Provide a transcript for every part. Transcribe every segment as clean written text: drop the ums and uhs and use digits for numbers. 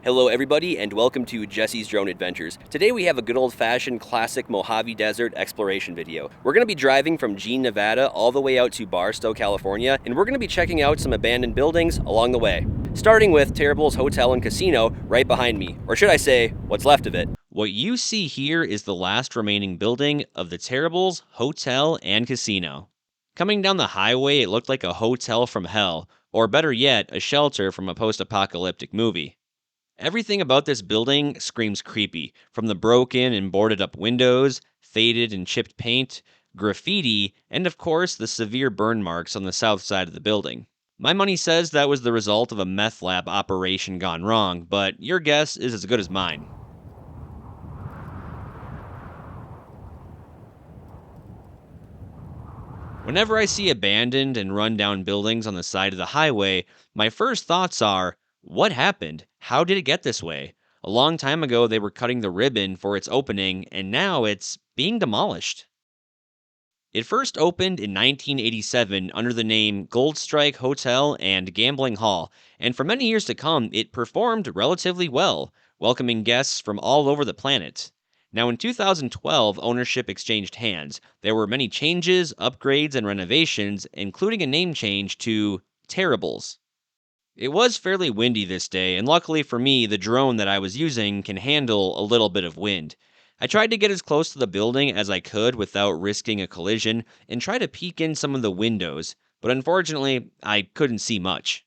Hello everybody and welcome to Jesse's Drone Adventures. Today we have a good old-fashioned classic Mojave Desert exploration video. We're going to be driving from Jean, Nevada all the way out to Barstow, California, and we're going to be checking out some abandoned buildings along the way. Starting with Terrible's Hotel and Casino right behind me, or should I say, what's left of it. What you see here is the last remaining building of the Terrible's Hotel and Casino. Coming down the highway, it looked like a hotel from hell, or better yet, a shelter from a post-apocalyptic movie. Everything about this building screams creepy, from the broken and boarded up windows, faded and chipped paint, graffiti, and of course the severe burn marks on the south side of the building. My money says that was the result of a meth lab operation gone wrong, but your guess is as good as mine. Whenever I see abandoned and run-down buildings on the side of the highway, my first thoughts are, what happened? How did it get this way? A long time ago, they were cutting the ribbon for its opening, and now it's being demolished. It first opened in 1987 under the name Gold Strike Hotel and Gambling Hall, and for many years to come, it performed relatively well, welcoming guests from all over the planet. Now, in 2012, ownership exchanged hands. There were many changes, upgrades, and renovations, including a name change to Terrible's. It was fairly windy this day, and luckily for me, the drone that I was using can handle a little bit of wind. I tried to get as close to the building as I could without risking a collision, and try to peek in some of the windows, but unfortunately, I couldn't see much.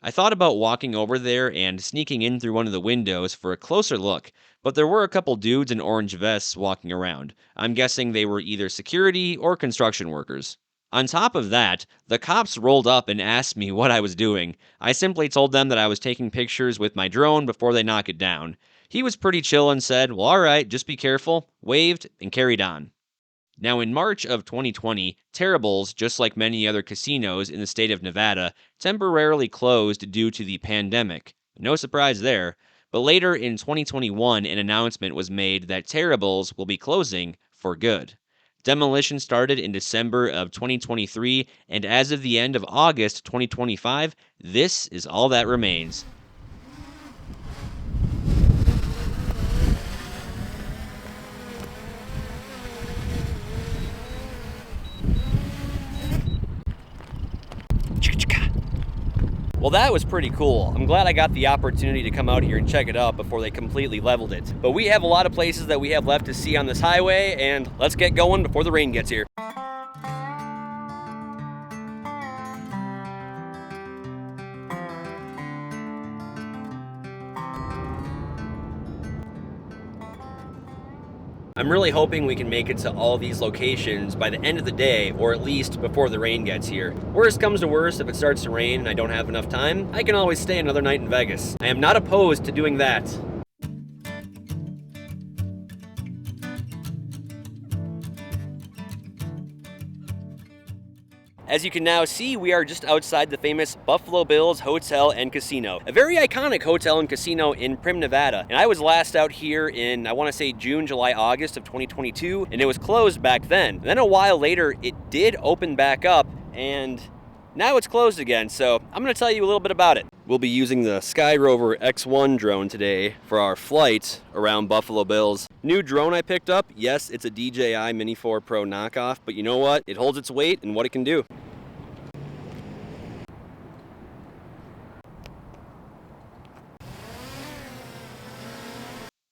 I thought about walking over there and sneaking in through one of the windows for a closer look, but there were a couple dudes in orange vests walking around. I'm guessing they were either security or construction workers. On top of that, the cops rolled up and asked me what I was doing. I simply told them that I was taking pictures with my drone before they knock it down. He was pretty chill and said, well, alright, just be careful, waved, and carried on. Now, in March of 2020, Terrible's, just like many other casinos in the state of Nevada, temporarily closed due to the pandemic. No surprise there. But later in 2021, an announcement was made that Terrible's will be closing for good. Demolition started in December of 2023, and as of the end of August 2025, this is all that remains. Well, that was pretty cool. I'm glad I got the opportunity to come out here and check it out before they completely leveled it. But we have a lot of places that we have left to see on this highway, and let's get going before the rain gets here. I'm really hoping we can make it to all these locations by the end of the day, or at least before the rain gets here. Worst comes to worst, if it starts to rain and I don't have enough time, I can always stay another night in Vegas. I am not opposed to doing that. As you can now see, we are just outside the famous Buffalo Bills Hotel and Casino. A very iconic hotel and casino in Primm, Nevada. And I was last out here in, I want to say June, July, August of 2022, and it was closed back then. And then a while later, it did open back up, and now it's closed again. So I'm going to tell you a little bit about it. We'll be using the Skyrover X1 drone today for our flight around Buffalo Bills. New drone I picked up, yes, it's a DJI Mini 4 Pro knockoff, but you know what? It holds its weight and what it can do.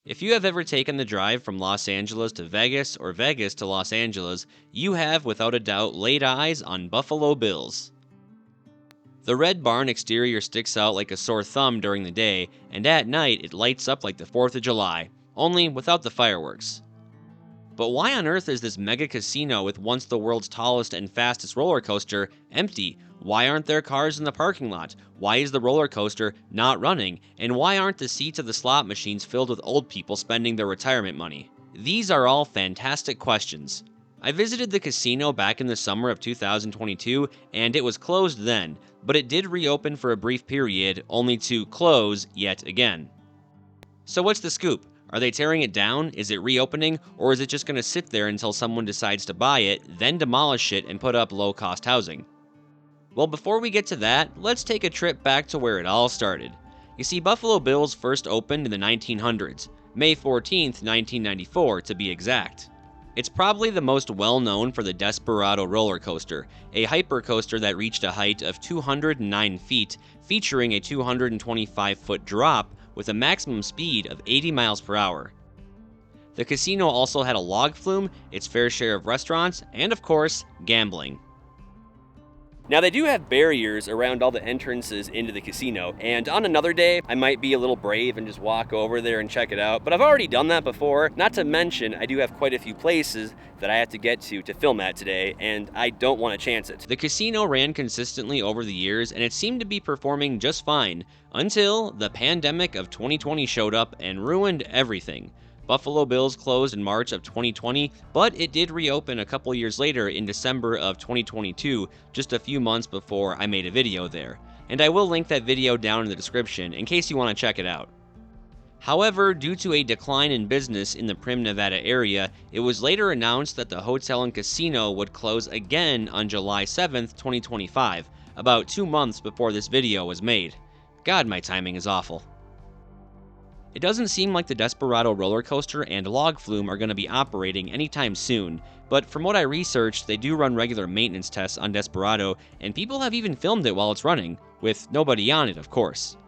If you have ever taken the drive from Los Angeles to Vegas or Vegas to Los Angeles, you have without a doubt laid eyes on Buffalo Bills. The red barn exterior sticks out like a sore thumb during the day, and at night it lights up like the 4th of July, only without the fireworks. But why on earth is this mega casino with once the world's tallest and fastest roller coaster empty? Why aren't there cars in the parking lot? Why is the roller coaster not running? And why aren't the seats of the slot machines filled with old people spending their retirement money? These are all fantastic questions. I visited the casino back in the summer of 2022, and it was closed then, but it did reopen for a brief period, only to close yet again. So what's the scoop? Are they tearing it down? Is it reopening? Or is it just going to sit there until someone decides to buy it, then demolish it and put up low-cost housing? Well, before we get to that, let's take a trip back to where it all started. You see, Buffalo Bills first opened in the 1900s, May 14th, 1994 to be exact. It's probably the most well-known for the Desperado roller coaster, a hypercoaster that reached a height of 209 feet, featuring a 225-foot drop with a maximum speed of 80 miles per hour. The casino also had a log flume, its fair share of restaurants, and of course, gambling. Now, they do have barriers around all the entrances into the casino, and on another day, I might be a little brave and just walk over there and check it out, but I've already done that before. Not to mention, I do have quite a few places that I have to get to film at today, and I don't want to chance it. The casino ran consistently over the years, and it seemed to be performing just fine, until the pandemic of 2020 showed up and ruined everything. Buffalo Bills closed in March of 2020, but it did reopen a couple years later in December of 2022, just a few months before I made a video there. And I will link that video down in the description in case you want to check it out. However, due to a decline in business in the Prim, Nevada area, it was later announced that the hotel and casino would close again on July 7th, 2025, about 2 months before this video was made. God, my timing is awful. It doesn't seem like the Desperado roller coaster and log flume are going to be operating anytime soon, but from what I researched, they do run regular maintenance tests on Desperado, and people have even filmed it while it's running, with nobody on it, of course.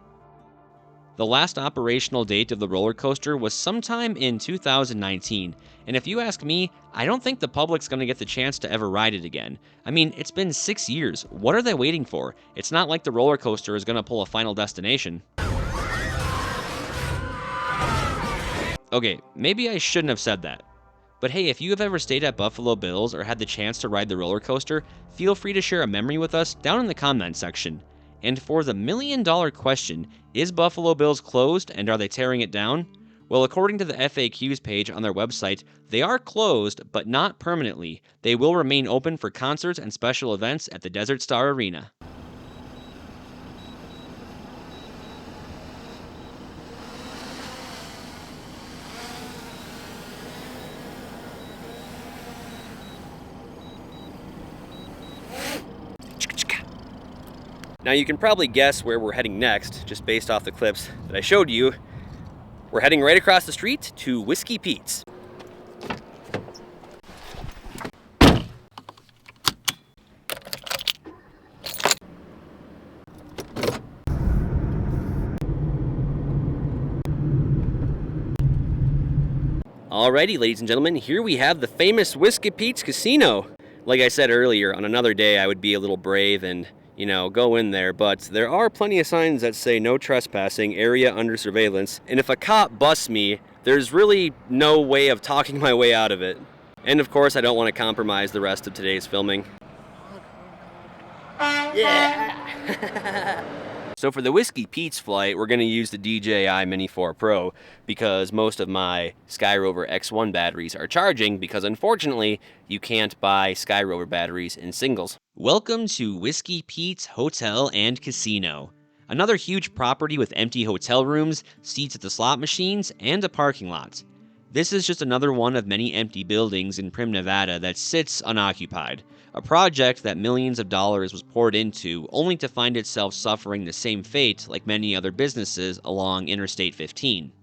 The last operational date of the roller coaster was sometime in 2019, and if you ask me, I don't think the public's going to get the chance to ever ride it again. I mean, it's been 6 years. What are they waiting for? It's not like the roller coaster is going to pull a Final Destination. Okay, maybe I shouldn't have said that. But hey, if you have ever stayed at Buffalo Bills or had the chance to ride the roller coaster, feel free to share a memory with us down in the comment section. And for the million-dollar question, is Buffalo Bills closed and are they tearing it down? Well, according to the FAQs page on their website, they are closed, but not permanently. They will remain open for concerts and special events at the Desert Star Arena. Now, you can probably guess where we're heading next, just based off the clips that I showed you. We're heading right across the street to Whiskey Pete's. Alrighty, ladies and gentlemen, here we have the famous Whiskey Pete's Casino. Like I said earlier, on another day I would be a little brave and go in there, but there are plenty of signs that say no trespassing, area under surveillance, and if a cop busts me, there's really no way of talking my way out of it. And of course, I don't want to compromise the rest of today's filming. Yeah! So for the Whiskey Pete's flight, we're going to use the DJI Mini 4 Pro because most of my Skyrover X1 batteries are charging because unfortunately, you can't buy Skyrover batteries in singles. Welcome to Whiskey Pete's Hotel and Casino. Another huge property with empty hotel rooms, seats at the slot machines, and a parking lot. This is just another one of many empty buildings in Prim, Nevada that sits unoccupied. A project that millions of dollars was poured into, only to find itself suffering the same fate like many other businesses along Interstate 15.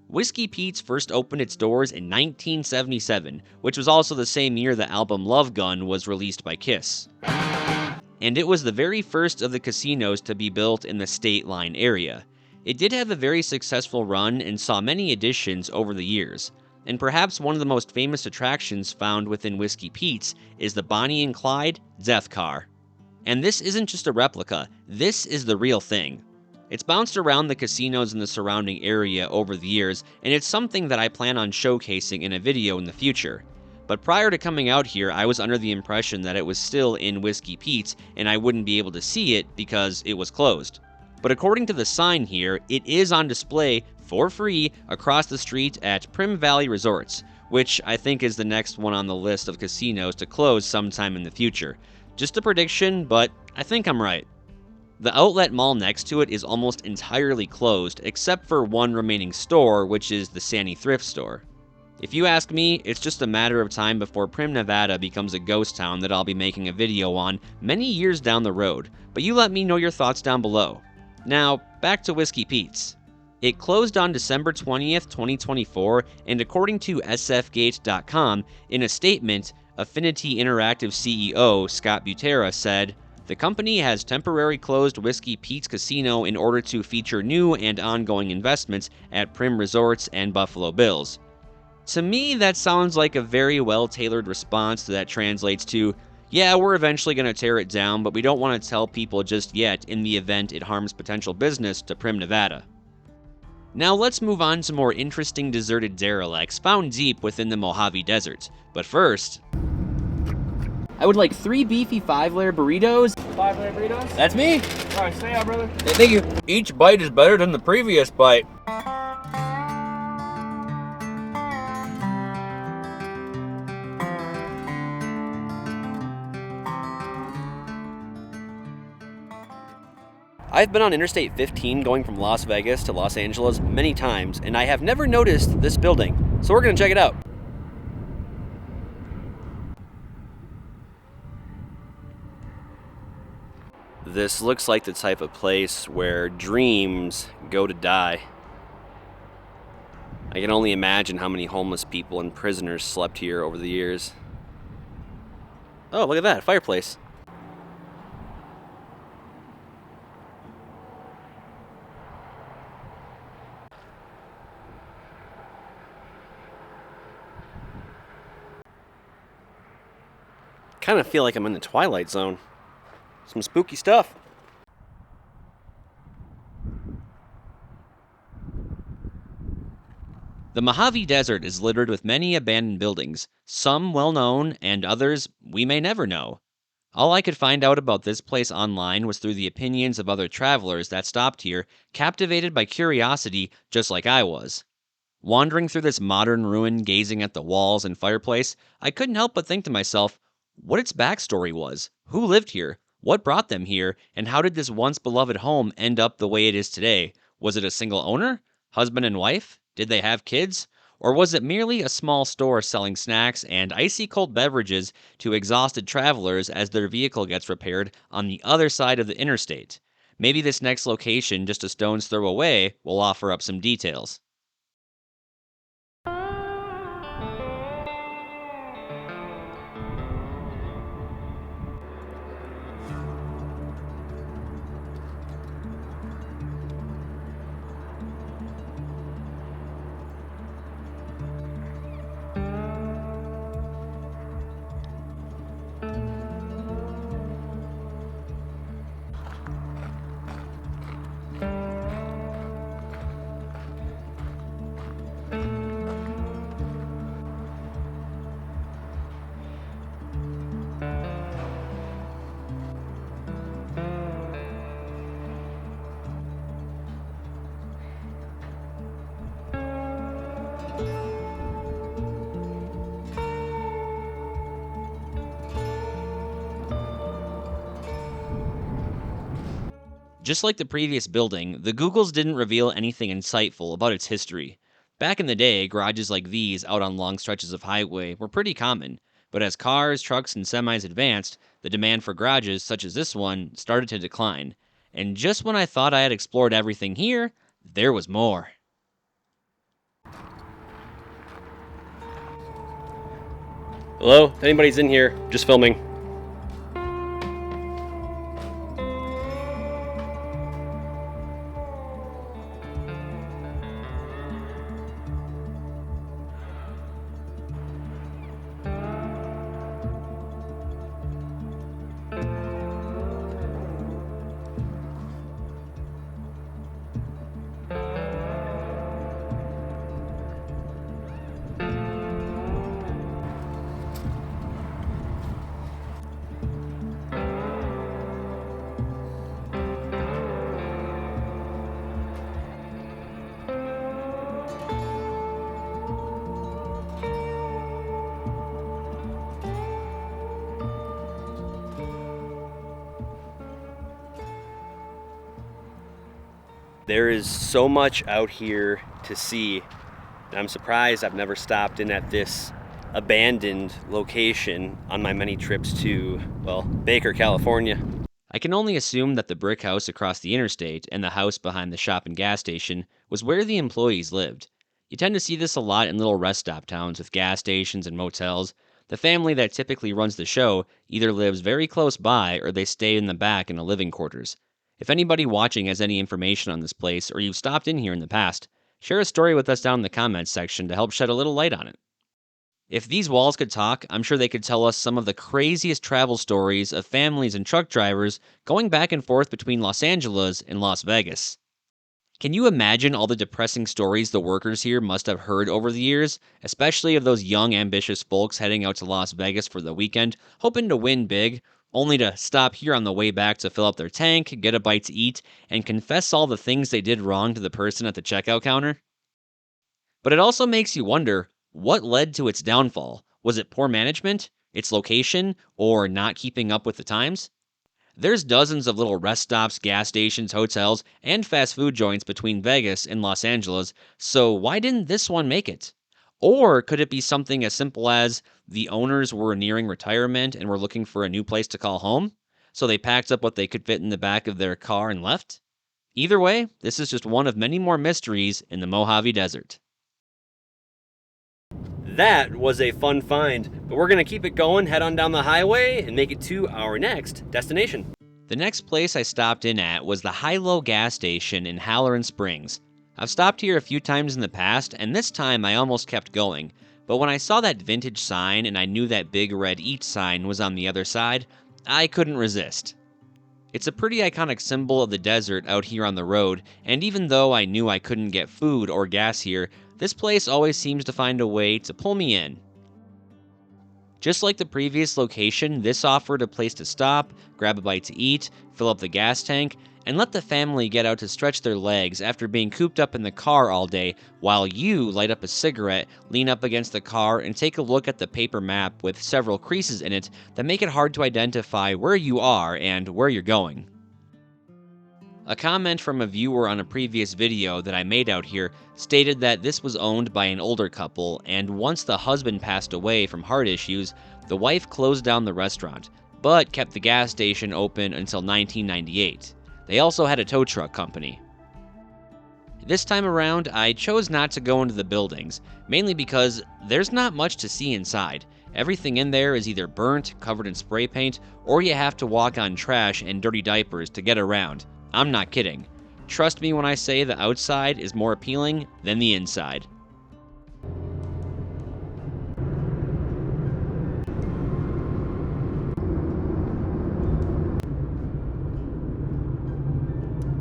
Whiskey Pete's first opened its doors in 1977, which was also the same year the album Love Gun was released by Kiss. And it was the very first of the casinos to be built in the State Line area. It did have a very successful run and saw many additions over the years. And perhaps one of the most famous attractions found within Whiskey Pete's is the Bonnie and Clyde Death Car. And this isn't just a replica, this is the real thing. It's bounced around the casinos in the surrounding area over the years, and it's something that I plan on showcasing in a video in the future. But prior to coming out here, I was under the impression that it was still in Whiskey Pete's and I wouldn't be able to see it because it was closed. But according to the sign here, it is on display for free across the street at Prim Valley Resorts, which I think is the next one on the list of casinos to close sometime in the future. Just a prediction, but I think I'm right. The outlet mall next to it is almost entirely closed, except for one remaining store, which is the Sandy Thrift Store. If you ask me, it's just a matter of time before Prim, Nevada becomes a ghost town that I'll be making a video on many years down the road, but you let me know your thoughts down below. Now, back to Whiskey Pete's. It closed on December 20th, 2024, and according to sfgate.com, in a statement, Affinity Interactive CEO Scott Butera said, "The company has temporarily closed Whiskey Pete's Casino in order to feature new and ongoing investments at Prim Resorts and Buffalo Bills." To me, that sounds like a very well-tailored response that translates to, yeah, we're eventually going to tear it down, but we don't want to tell people just yet in the event it harms potential business to Prim, Nevada. Now let's move on to more interesting deserted derelicts found deep within the Mojave Desert. But first, I would like 3 beefy 5-layer burritos. 5-layer burritos? That's me. All right, stay out, brother. Hey, thank you. Each bite is better than the previous bite. I've been on Interstate 15 going from Las Vegas to Los Angeles many times, and I have never noticed this building, so we're going to check it out. This looks like the type of place where dreams go to die. I can only imagine how many homeless people and prisoners slept here over the years. Oh, look at that, fireplace. Kind of feel like I'm in the Twilight Zone. Some spooky stuff. the Mojave Desert is littered with many abandoned buildings, some well known and others we may never know. All I could find out about this place online was through the opinions of other travelers that stopped here, captivated by curiosity just like I was. Wandering through this modern ruin, gazing at the walls and fireplace, I couldn't help but think to myself what its backstory was, who lived here, what brought them here, and how did this once beloved home end up the way it is today? Was it a single owner? Husband and wife? Did they have kids? Or was it merely a small store selling snacks and icy cold beverages to exhausted travelers as their vehicle gets repaired on the other side of the interstate? Maybe this next location, just a stone's throw away, will offer up some details. Just like the previous building, the Googles didn't reveal anything insightful about its history. Back in the day, garages like these out on long stretches of highway were pretty common, but as cars, trucks, and semis advanced, the demand for garages such as this one started to decline. And just when I thought I had explored everything here, there was more. Hello? If anybody's in here, just filming. There is so much out here to see, and I'm surprised I've never stopped in at this abandoned location on my many trips to, well, Baker, California. I can only assume that the brick house across the interstate and the house behind the shop and gas station was where the employees lived. You tend to see this a lot in little rest stop towns with gas stations and motels. The family that typically runs the show either lives very close by or they stay in the back in the living quarters. If anybody watching has any information on this place or you've stopped in here in the past, share a story with us down in the comments section to help shed a little light on it. If these walls could talk, I'm sure they could tell us some of the craziest travel stories of families and truck drivers going back and forth between Los Angeles and Las Vegas. Can you imagine all the depressing stories the workers here must have heard over the years, especially of those young, ambitious folks heading out to Las Vegas for the weekend, hoping to win big, only to stop here on the way back to fill up their tank, get a bite to eat, and confess all the things they did wrong to the person at the checkout counter? But it also makes you wonder, what led to its downfall? Was it poor management, its location, or not keeping up with the times? There's dozens of little rest stops, gas stations, hotels, and fast food joints between Vegas and Los Angeles, so why didn't this one make it? Or could it be something as simple as the owners were nearing retirement and were looking for a new place to call home, so they packed up what they could fit in the back of their car and left? Either way, this is just one of many more mysteries in the Mojave Desert. That was a fun find, but we're going to keep it going, head on down the highway, and make it to our next destination. The next place I stopped in at was the High-Low gas station in Halloran Springs. I've stopped here a few times in the past, and this time I almost kept going, but when I saw that vintage sign and I knew that big red Eat sign was on the other side, I couldn't resist. It's a pretty iconic symbol of the desert out here on the road, and even though I knew I couldn't get food or gas here, this place always seems to find a way to pull me in. Just like the previous location, this offered a place to stop, grab a bite to eat, fill up the gas tank, and let the family get out to stretch their legs after being cooped up in the car all day while you light up a cigarette, lean up against the car, and take a look at the paper map with several creases in it that make it hard to identify where you are and where you're going. A comment from a viewer on a previous video that I made out here stated that this was owned by an older couple, and once the husband passed away from heart issues, the wife closed down the restaurant, but kept the gas station open until 1998. They also had a tow truck company. This time around, I chose not to go into the buildings, mainly because there's not much to see inside. Everything in there is either burnt, covered in spray paint, or you have to walk on trash and dirty diapers to get around. I'm not kidding. Trust me when I say the outside is more appealing than the inside.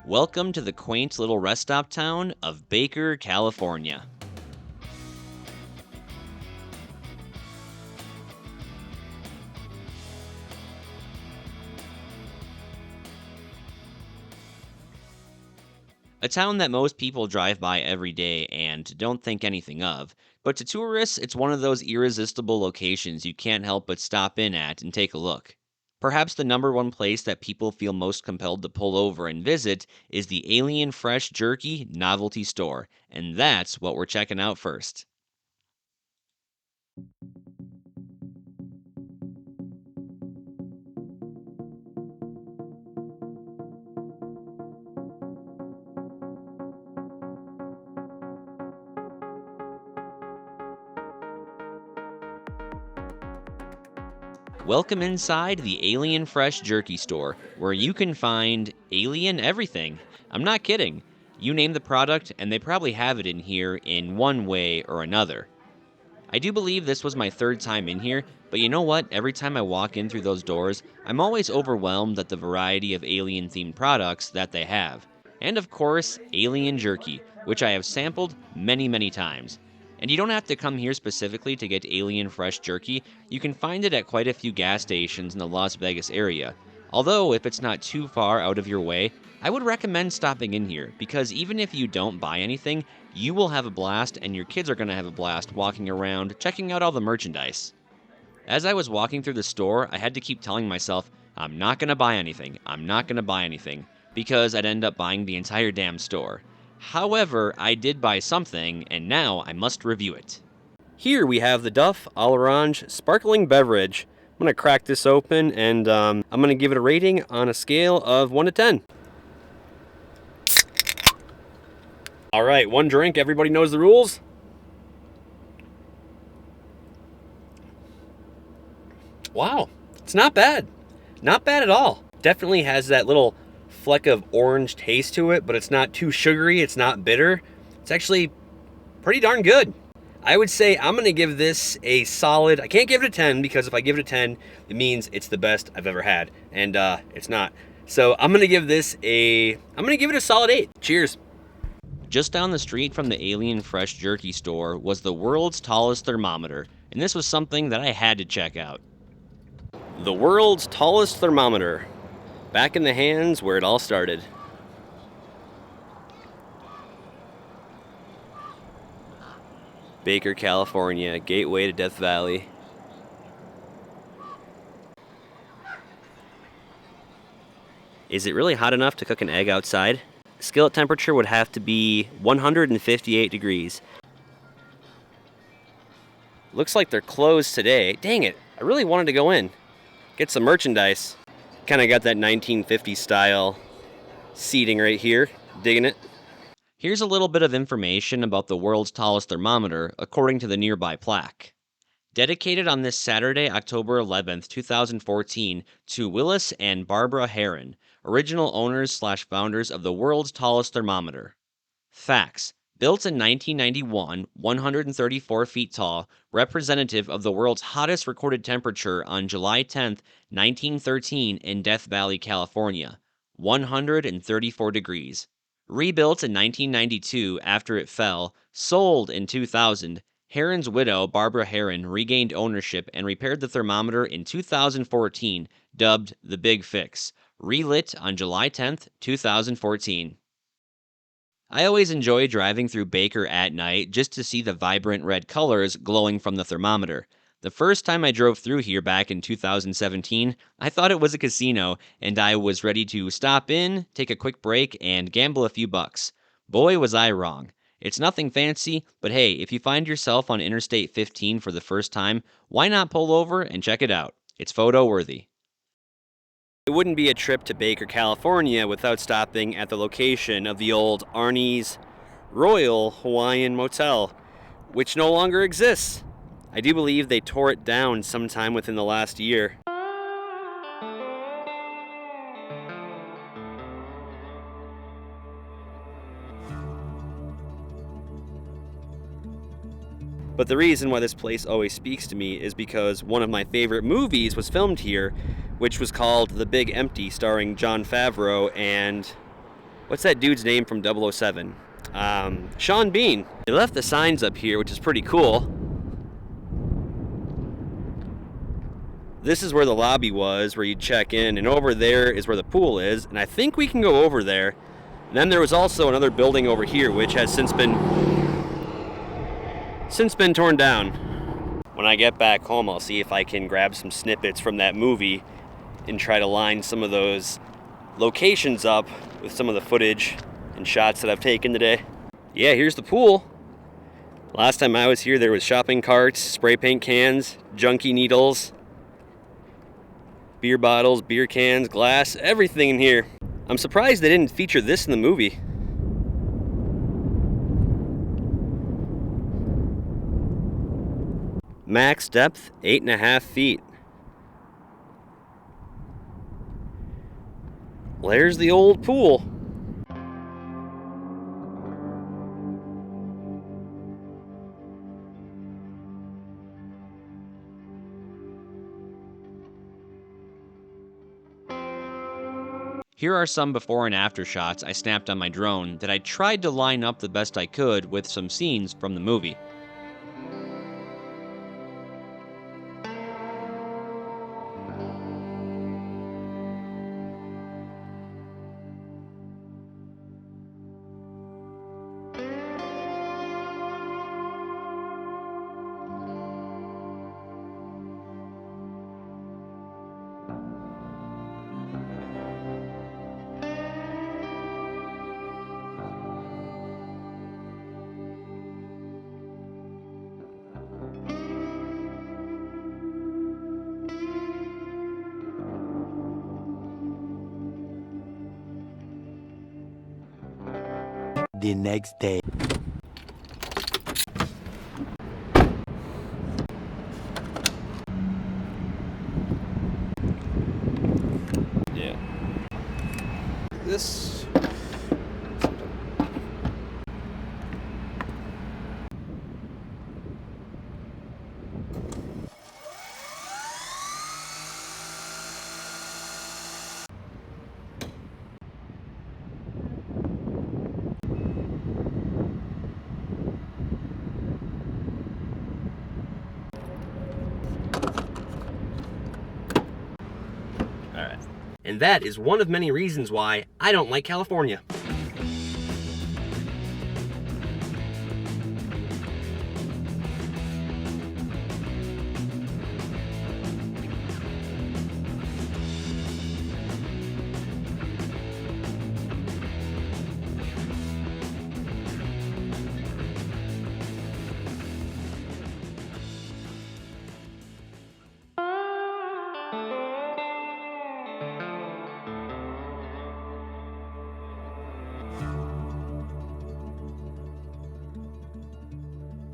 Welcome to the quaint little rest stop town of Baker, California. A town that most people drive by every day and don't think anything of, but to tourists, it's one of those irresistible locations you can't help but stop in at and take a look. Perhaps the number one place that people feel most compelled to pull over and visit is the Alien Fresh Jerky novelty store, and that's what we're checking out first. Welcome inside the Alien Fresh Jerky store, where you can find alien everything. I'm not kidding. You name the product, and they probably have it in here in one way or another. I do believe this was my third time in here, but you know what? Every time I walk in through those doors, I'm always overwhelmed at the variety of alien-themed products that they have. And of course, alien jerky, which I have sampled many, many times. And you don't have to come here specifically to get Alien Fresh Jerky. You can find it at quite a few gas stations in the Las Vegas area. Although, if it's not too far out of your way, I would recommend stopping in here, because even if you don't buy anything, you will have a blast, and your kids are going to have a blast walking around, checking out all the merchandise. As I was walking through the store, I had to keep telling myself, I'm not going to buy anything, I'm not going to buy anything, because I'd end up buying the entire damn store. However, I did buy something, and now I must review it. Here we have the Duff All Orange Sparkling Beverage. I'm gonna crack this open and I'm gonna give it a rating on a scale of 1 to 10. All right, one drink. Everybody knows the rules. Wow, it's not bad. Not bad at all. Definitely has that little fleck of orange taste to it, but it's not too sugary. It's not bitter. It's actually pretty darn good. I would say I'm going to give this a solid, I can't give it a 10 because if I give it a 10, it means it's the best I've ever had. And it's not. So I'm going to give it a solid 8. Cheers. Just down the street from the Alien Fresh Jerky store was the world's tallest thermometer, and this was something that I had to check out. The world's tallest thermometer. Back in the hands where it all started. Baker, California, gateway to Death Valley. Is it really hot enough to cook an egg outside? Skillet temperature would have to be 158 degrees. Looks like they're closed today. Dang it, I really wanted to go in. Get some merchandise. Kind of got that 1950s style seating right here. Digging it. Here's a little bit of information about the world's tallest thermometer according to the nearby plaque. Dedicated on this Saturday, October 11th, 2014, to Willis and Barbara Heron, original owners/founders of the world's tallest thermometer. Facts. Built in 1991, 134 feet tall, representative of the world's hottest recorded temperature on July 10, 1913 in Death Valley, California, 134 degrees. Rebuilt in 1992 after it fell, sold in 2000, Heron's widow, Barbara Heron, regained ownership and repaired the thermometer in 2014, dubbed the Big Fix, relit on July 10, 2014. I always enjoy driving through Baker at night just to see the vibrant red colors glowing from the thermometer. The first time I drove through here back in 2017, I thought it was a casino, and I was ready to stop in, take a quick break, and gamble a few bucks. Boy, was I wrong. It's nothing fancy, but hey, if you find yourself on Interstate 15 for the first time, why not pull over and check it out? It's photo worthy. It wouldn't be a trip to Baker, California without stopping at the location of the old Arnie's Royal Hawaiian Motel, which no longer exists. I do believe they tore it down sometime within the last year. But the reason why this place always speaks to me is because one of my favorite movies was filmed here, which was called The Big Empty, starring Jon Favreau and what's that dude's name from 007? Sean Bean. They left the signs up here, which is pretty cool. This is where the lobby was, where you check in, and over there is where the pool is, and I think we can go over there. And then there was also another building over here, which has since been torn down. When I get back home, I'll see if I can grab some snippets from that movie and try to line some of those locations up with some of the footage and shots that I've taken today. Yeah, here's the pool. Last time I was here, there was shopping carts, spray paint cans, junkie needles, beer bottles, beer cans, glass, everything in here. I'm surprised they didn't feature this in the movie. Max depth, 8.5 feet. There's the old pool. Here are some before and after shots I snapped on my drone that I tried to line up the best I could with some scenes from the movie. the next day. Yeah. This. Alright. And that is one of many reasons why I don't like California.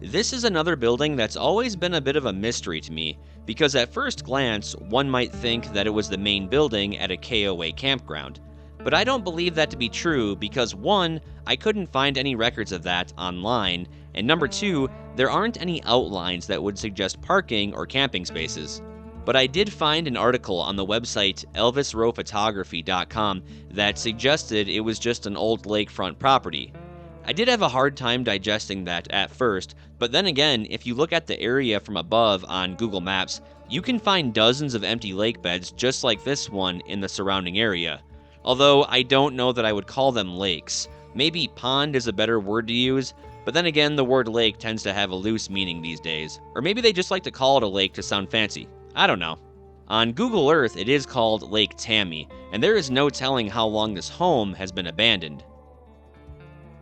This is another building that's always been a bit of a mystery to me, because at first glance, one might think that it was the main building at a KOA campground. But I don't believe that to be true because 1, I couldn't find any records of that online, and number 2, there aren't any outlines that would suggest parking or camping spaces. But I did find an article on the website elvisrowphotography.com that suggested it was just an old lakefront property. I did have a hard time digesting that at first, but then again, if you look at the area from above on Google Maps, you can find dozens of empty lake beds just like this one in the surrounding area. Although I don't know that I would call them lakes. Maybe pond is a better word to use, but then again, the word lake tends to have a loose meaning these days. Or maybe they just like to call it a lake to sound fancy. I don't know. On Google Earth, it is called Lake Tammy, and there is no telling how long this home has been abandoned.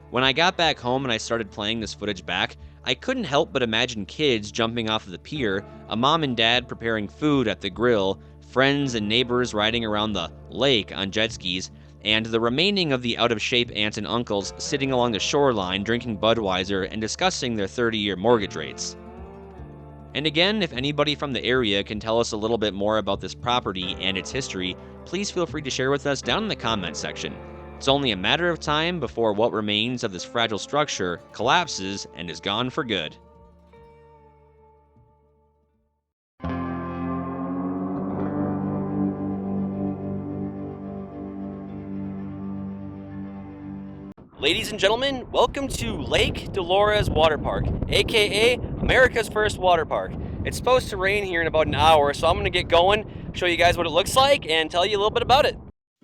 When I got back home and I started playing this footage back, I couldn't help but imagine kids jumping off of the pier, a mom and dad preparing food at the grill, friends and neighbors riding around the lake on jet skis, and the remaining of the out-of-shape aunts and uncles sitting along the shoreline drinking Budweiser and discussing their 30-year mortgage rates. And again, if anybody from the area can tell us a little bit more about this property and its history, please feel free to share with us down in the comments section. It's only a matter of time before what remains of this fragile structure collapses and is gone for good. Ladies and gentlemen, welcome to Lake Dellores Water Park, aka America's first water park. It's supposed to rain here in about an hour, so I'm going to get going, show you guys what it looks like, and tell you a little bit about it.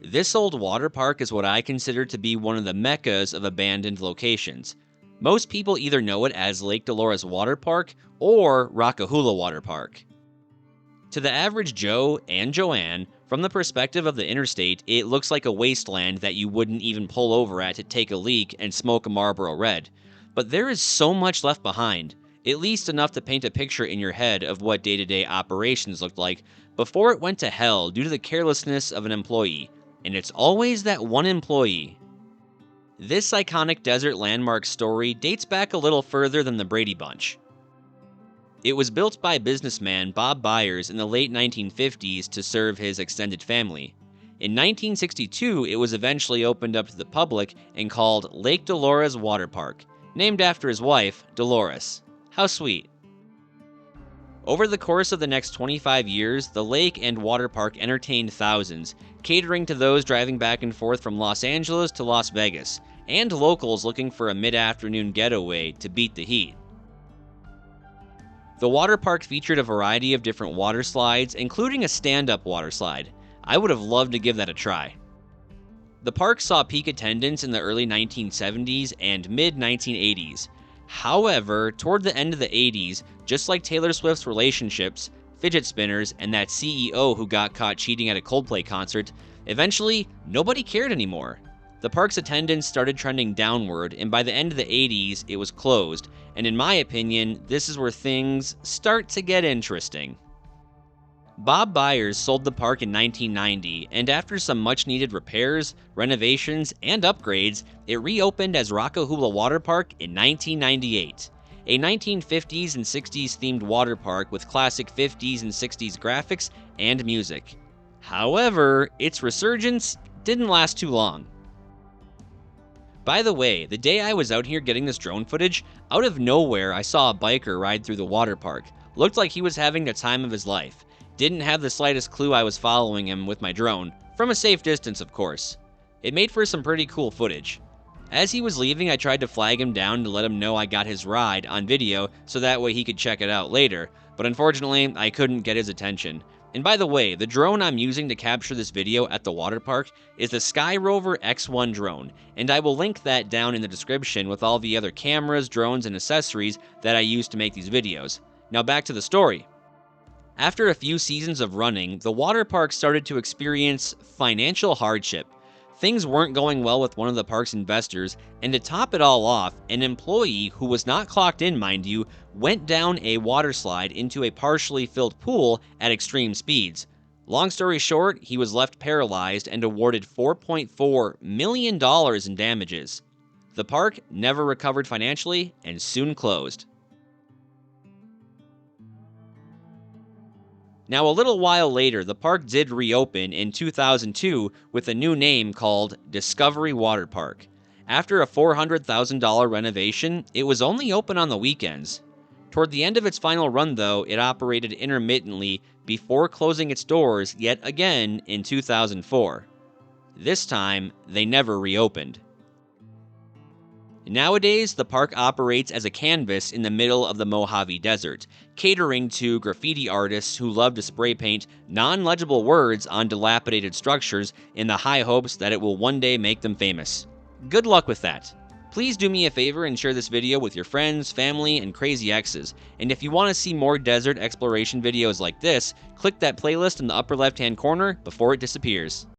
This old water park is what I consider to be one of the meccas of abandoned locations. Most people either know it as Lake Dellores Water Park or Rockahula Water Park. To the average Joe and Joanne, from the perspective of the interstate, it looks like a wasteland that you wouldn't even pull over at to take a leak and smoke a Marlboro Red. But there is so much left behind, at least enough to paint a picture in your head of what day-to-day operations looked like before it went to hell due to the carelessness of an employee. And it's always that one employee. This iconic desert landmark story dates back a little further than the Brady Bunch. It was built by businessman Bob Byers in the late 1950s to serve his extended family. In 1962, it was eventually opened up to the public and called Lake Dellores Water Park, named after his wife, Dellores. How sweet. Over the course of the next 25 years, the lake and water park entertained thousands, catering to those driving back and forth from Los Angeles to Las Vegas, and locals looking for a mid-afternoon getaway to beat the heat. The water park featured a variety of different water slides, including a stand-up water slide. I would have loved to give that a try. The park saw peak attendance in the early 1970s and mid-1980s. However, toward the end of the 80s, just like Taylor Swift's relationships, fidget spinners, and that CEO who got caught cheating at a Coldplay concert, eventually, nobody cared anymore. The park's attendance started trending downward, and by the end of the 80s, it was closed, and in my opinion, this is where things start to get interesting. Bob Byers sold the park in 1990, and after some much-needed repairs, renovations, and upgrades, it reopened as Rockahula Water Park in 1998. A 1950s and 60s themed water park with classic 50s and 60s graphics and music. However, its resurgence didn't last too long. By the way, the day I was out here getting this drone footage, out of nowhere I saw a biker ride through the water park. Looked like he was having the time of his life. Didn't have the slightest clue I was following him with my drone, from a safe distance of course. It made for some pretty cool footage. As he was leaving, I tried to flag him down to let him know I got his ride on video so that way he could check it out later, but unfortunately I couldn't get his attention. And by the way, the drone I'm using to capture this video at the water park is the Skyrover X1 drone, and I will link that down in the description with all the other cameras, drones, and accessories that I use to make these videos. Now back to the story. After a few seasons of running, the water park started to experience financial hardship. Things weren't going well with one of the park's investors, and to top it all off, an employee who was not clocked in, mind you, went down a water slide into a partially filled pool at extreme speeds. Long story short, he was left paralyzed and awarded $4.4 million in damages. The park never recovered financially and soon closed. Now, a little while later, the park did reopen in 2002 with a new name called Discovery Water Park. After a $400,000 renovation, it was only open on the weekends. Toward the end of its final run, though, it operated intermittently before closing its doors yet again in 2004. This time, they never reopened. Nowadays, the park operates as a canvas in the middle of the Mojave Desert, catering to graffiti artists who love to spray paint non-legible words on dilapidated structures in the high hopes that it will one day make them famous. Good luck with that. Please do me a favor and share this video with your friends, family, and crazy exes. And if you want to see more desert exploration videos like this, click that playlist in the upper left-hand corner before it disappears.